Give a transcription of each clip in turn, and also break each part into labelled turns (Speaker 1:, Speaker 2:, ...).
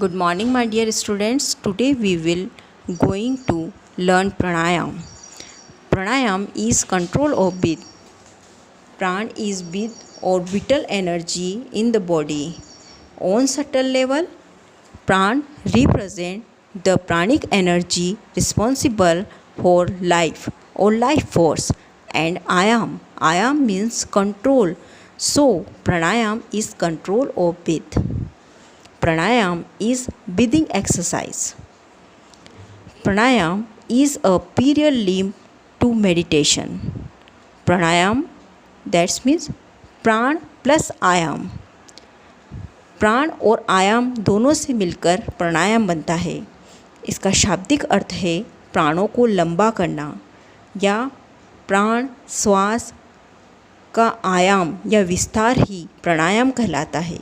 Speaker 1: Good morning, my dear students. Today we will going to learn pranayam. Pranayam is control of breath. Pran is breath or vital energy in the body. On subtle level, pran represent the pranic energy responsible for life or life force, and ayam means control. So pranayam is control of breath. Pranayam is breathing exercise. Pranayam is a period limb to meditation. Pranayam, that means प्राण plus आयाम. प्राण और आयाम दोनों से मिलकर प्राणायाम बनता है. इसका शाब्दिक अर्थ है प्राणों को लंबा करना या प्राण श्वास का आयाम या विस्तार ही प्राणायाम कहलाता है.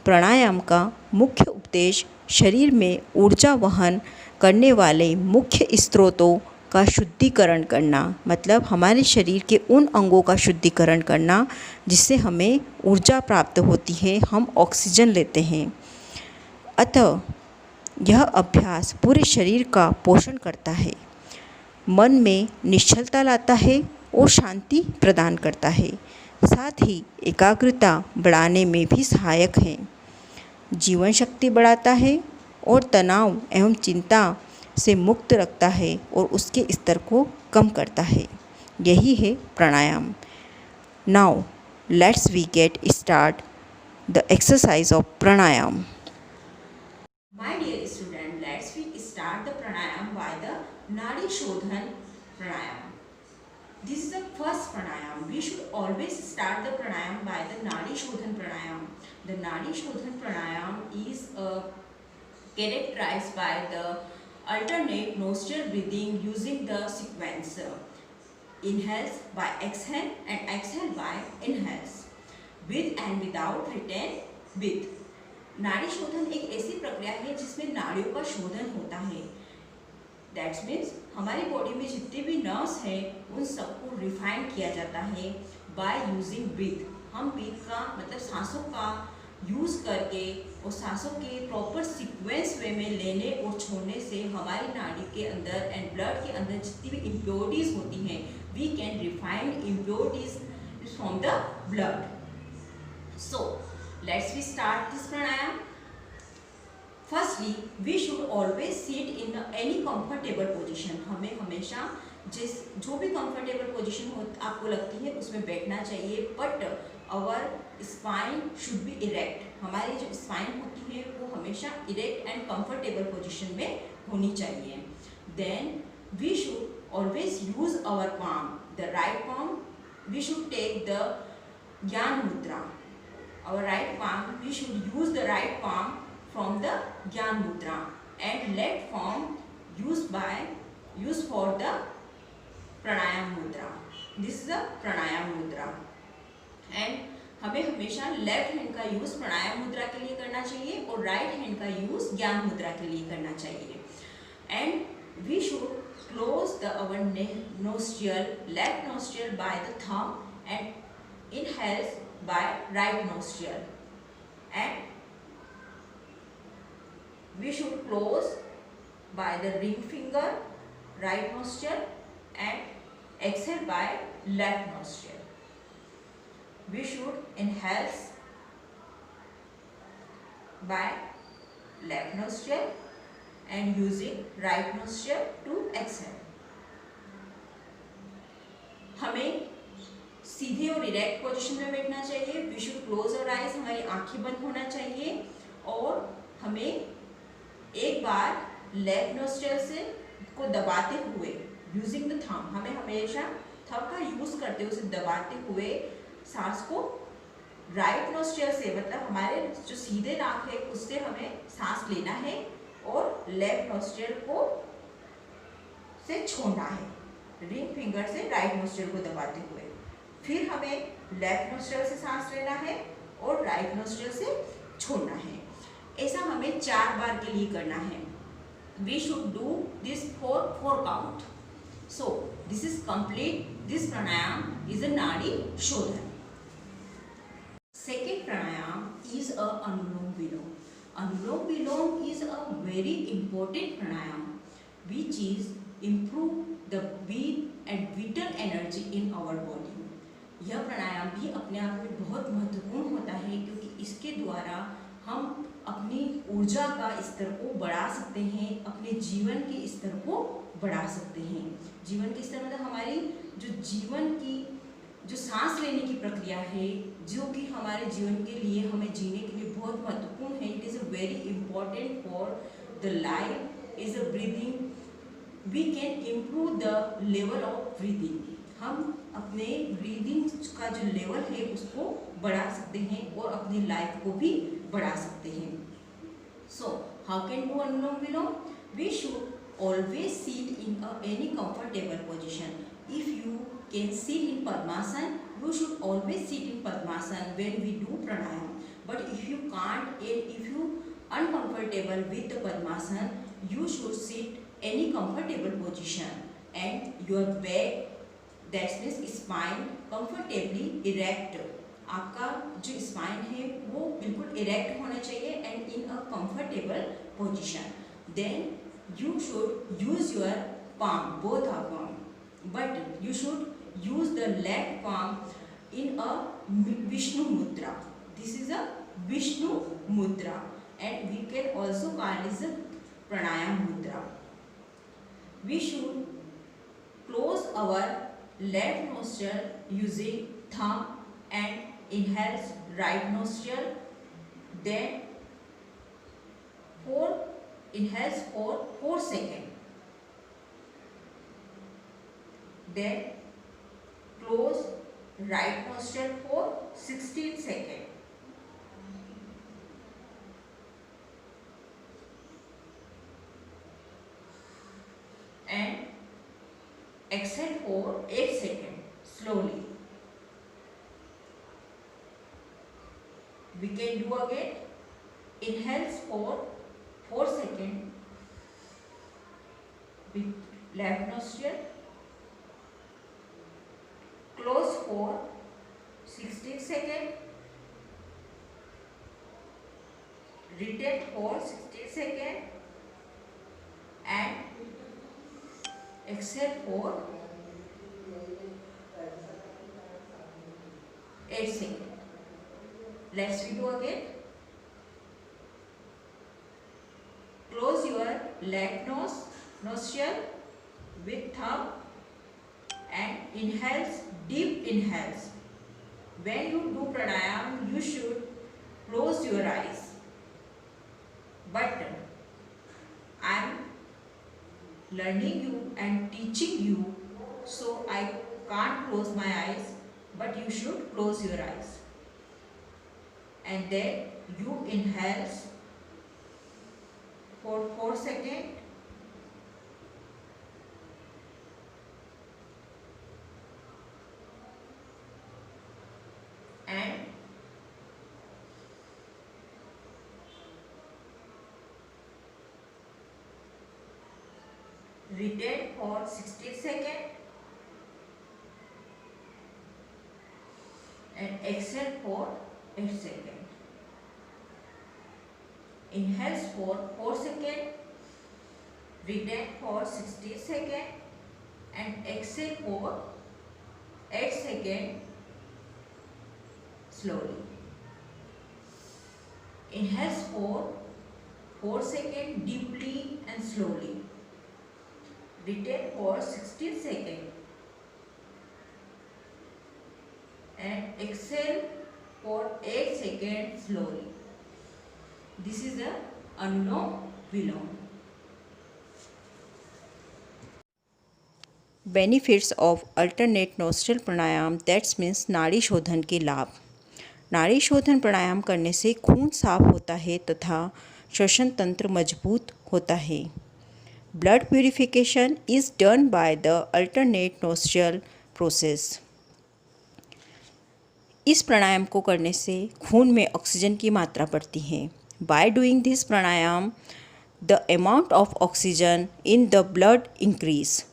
Speaker 1: प्राणायाम का मुख्य उद्देश्य शरीर में ऊर्जा वहन करने वाले मुख्य स्रोतों का शुद्धिकरण करना, मतलब हमारे शरीर के उन अंगों का शुद्धिकरण करना जिससे हमें ऊर्जा प्राप्त होती है, हम ऑक्सीजन लेते हैं. अतः यह अभ्यास पूरे शरीर का पोषण करता है, मन में निश्चलता लाता है और शांति प्रदान करता है. साथ ही एकाग्रता बढ़ाने में भी सहायक है, जीवन शक्ति बढ़ाता है और तनाव एवं चिंता से मुक्त रखता है और उसके स्तर को कम करता है. यही है pranayama. Now let's we get start the exercise of pranayama.
Speaker 2: My dear student, let's we start the pranayam by the Nadi Shodhan pranayam. This is the first pranayam. We should always start the pranayam by the Nadi Shodhan pranayam. The Nadi Shodhan pranayam is characterized by the alternate nostril breathing using the sequence inhales by exhale and exhale by inhales, with and without retain with. नाड़ी शोधन एक ऐसी प्रक्रिया है जिसमें नाड़ियों का शोधन होता है. दैट्स मीन्स हमारी बॉडी में जितने भी नर्व्स हैं उन सबको रिफाइन किया जाता है बाय यूजिंग ब्रीथ. हम ब्रीथ का मतलब सांसों का यूज़ करके और सांसों के प्रॉपर सीक्वेंस वे में लेने और छोड़ने से हमारी नाड़ी के अंदर एंड ब्लड के अंदर जितनी भी इम्प्योरिटीज़ होती हैं, we can refine impurities from the blood. So let's we start this pranayam. Firstly, we should always sit in any comfortable position. हमें हमेशा जो भी comfortable position हो आपको लगती है उसमें बैठना चाहिए. But our spine should be erect. हमारी जो spine होती है वो हमेशा erect and comfortable position में होनी चाहिए. Then we should always use our palm. The right palm we should take the Gyan Mudra. Our right palm, we should use the right palm from the Gyan Mudra, and left palm used for the Pranayam Mudra. This is the Pranayam Mudra. And हमें हमेशा left hand का use प्राणायाम मुद्रा के लिए करना चाहिए और right hand का यूज़ ज्ञान मुद्रा के लिए करना चाहिए. And we should close the our nostril, left nostril by the thumb, and inhales by right nostril, and we should close by the ring finger right nostril and exhale by left nostril. We should inhale by left nostril and using right nostril to exhale. हमें सीधे और erect position में बैठना चाहिए. We should close और eyes, हमारी आंखें बंद होना चाहिए और हमें एक बार लेफ्ट नोस्ट्रल से को दबाते हुए यूजिंग द थंब, हमें हमेशा थंब का यूज करते हुए उसे दबाते हुए सांस को राइट नोस्ट्रल से, मतलब हमारे जो सीधे नाक है उससे हमें सांस लेना है और लेफ्ट नोस्ट्रल को से छोड़ना है रिंग फिंगर से राइट नोस्ट्रल को दबाते हुए. फिर हमें लेफ्ट नोस्ट्रल से सांस लेना है और राइट नोस्ट्रल से छोड़ना है. ऐसा हमें 4 बार के लिए करना है. We should do this for 4 count. So this is complete. This pranayama is a Nadi Shodhan. Second pranayama is a Anulom Vilom. Anulom Vilom is a very important pranayam which is improve the breath and vital energy in our body. यह प्राणायाम भी अपने आप में बहुत महत्वपूर्ण होता है क्योंकि इसके द्वारा हम अपनी ऊर्जा का स्तर को बढ़ा सकते हैं, अपने जीवन के स्तर को बढ़ा सकते हैं। जीवन के स्तर मतलब हमारी जो जीवन की जो सांस लेने की प्रक्रिया है, जो कि हमारे जीवन के लिए हमें जीने के लिए बहुत महत्वपूर्ण है। It is a very important for the life is a breathing. We can improve the level of breathing. हम अपने ब्रीदिंग का जो लेवल है उसको बढ़ा सकते हैं और अपनी लाइफ को भी बढ़ा सकते हैं। So how can do Anulom Vilom? We should always sit in any comfortable position. If you can sit in Padmasana, you should always sit in Padmasana when we do pranayam. But if you can't, and if you uncomfortable with the Padmasana, you should sit any comfortable position and your back, that means spine, comfortably erect. आपका जो spine है वो बिल्कुल erect होना चाहिए and in a comfortable position. Then you should use your palm, both are palm, but you should use the left palm in a Vishnu mudra. This is a Vishnu mudra and we can also call this a pranayam mudra. We should close our left nostril using thumb and inhale right nostril, then inhales for 4 seconds, then close right nostril for 16 seconds, and exhale for 8 seconds slowly. We can do again. Inhales for 4 seconds with left nostril, close for 16 seconds, retain for 16 seconds and exhale for 8 seconds. Let's do again. Close your left nostril with thumb and inhales, deep inhales. When you do pranayam, you should close your eyes. But I am learning you and teaching you, so I can't close my eyes, but you should close your eyes. And then you inhale for 4 seconds, and retain for 60 seconds and exhale for 8 seconds. Inhales for 4 seconds, retain for 60 seconds and exhale for 8 seconds slowly. Inhales for 4 seconds deeply and slowly. Retain for 60 seconds and exhale for 8 seconds slowly. This is the Anulom Vilom.
Speaker 1: Benefits of alternate nostril pranayama, that's means नाड़ी शोधन के लाभ। नाड़ी शोधन प्राणायाम करने से खून साफ होता है तथा श्वसन तंत्र मजबूत होता है। Blood purification is done by the alternate nostril process. इस प्राणायाम को करने से खून में ऑक्सीजन की मात्रा बढ़ती है। Bye doing this pranayama the amount of oxygen in the blood increase.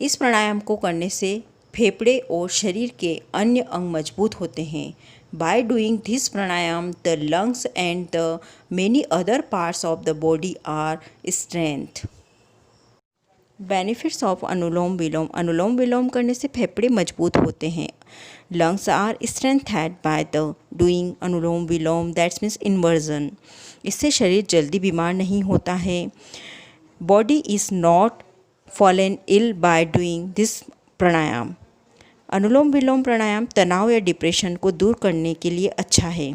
Speaker 1: इस प्राणायाम को करने से फेफड़े और शरीर के अन्य अंग मजबूत होते हैं। By doing this pranayam, the lungs and the many other parts of the body are strengthened. Benefits of Anulom Vilom करने से फेफड़े मजबूत होते हैं. Lungs are strengthened by the doing Anulom Vilom, that's means inversion. इससे शरीर जल्दी बीमार नहीं होता है. Body is not fallen ill by doing this pranayama. Anulom Vilom pranayama तनाव या डिप्रेशन को दूर करने के लिए अच्छा है.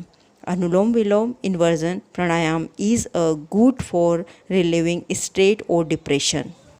Speaker 1: Anulom Vilom inversion pranayama is a good for relieving stress और डिप्रेशन.